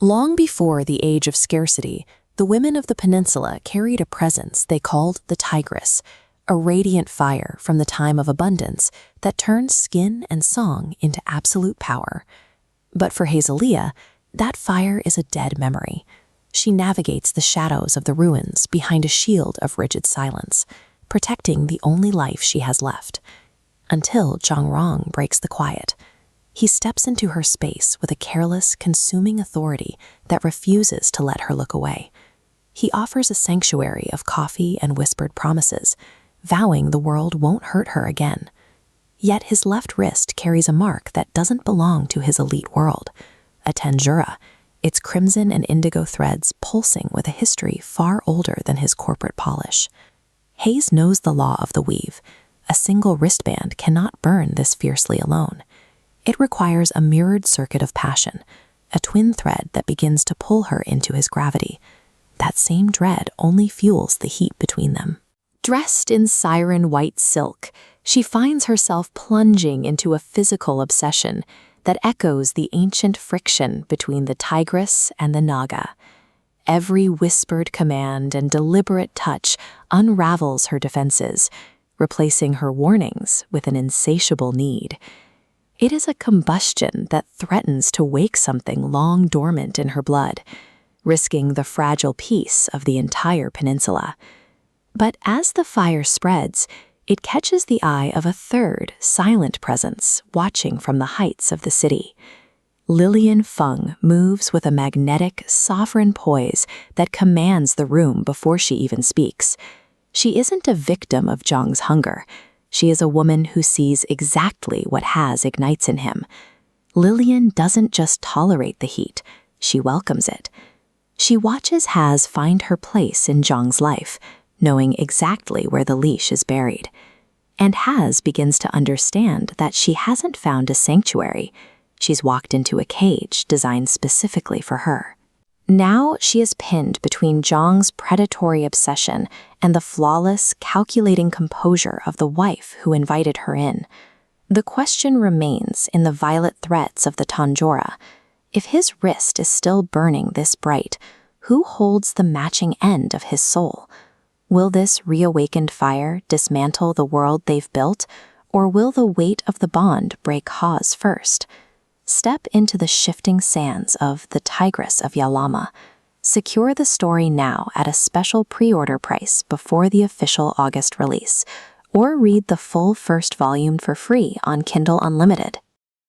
Long before the age of scarcity, the women of the peninsula carried a presence they called the Tigress, a radiant fire from the time of abundance that turned skin and song into absolute power. But for Hazelia, that fire is a dead memory. She navigates the shadows of the ruins behind a shield of rigid silence, protecting the only life she has left. Until Jong Rong breaks the quiet. He steps into her space with a careless, consuming authority that refuses to let her look away. He offers a sanctuary of coffee and whispered promises, vowing the world won't hurt her again. Yet his left wrist carries a mark that doesn't belong to his elite world, a tanjura, its crimson and indigo threads pulsing with a history far older than his corporate polish. Hayes knows the law of the weave. A single wristband cannot burn this fiercely alone. It requires a mirrored circuit of passion, a twin thread that begins to pull her into his gravity. That same dread only fuels the heat between them. Dressed in siren white silk, she finds herself plunging into a physical obsession that echoes the ancient friction between the tigress and the naga. Every whispered command and deliberate touch unravels her defenses, replacing her warnings with an insatiable need. It is a combustion that threatens to wake something long dormant in her blood, risking the fragile peace of the entire peninsula. But as the fire spreads, it catches the eye of a third, silent presence watching from the heights of the city. Lillian Feng moves with a magnetic, sovereign poise that commands the room before she even speaks. She isn't a victim of Zhang's hunger. She is a woman who sees exactly what Haz ignites in him. Lillian doesn't just tolerate the heat, she welcomes it. She watches Haz find her place in Zhang's life, knowing exactly where the leash is buried. And Haz begins to understand that she hasn't found a sanctuary. She's walked into a cage designed specifically for her. Now she is pinned between Zhang's predatory obsession and the flawless, calculating composure of the wife who invited her in. The question remains in the violet threads of the tanjora. If his wrist is still burning this bright, who holds the matching end of his soul? Will this reawakened fire dismantle the world they've built, or will the weight of the bond break Haz first? Step into the shifting sands of The Tigress of Yalama. Secure the story now at a special pre-order price before the official August release, or read the full first volume for free on Kindle Unlimited.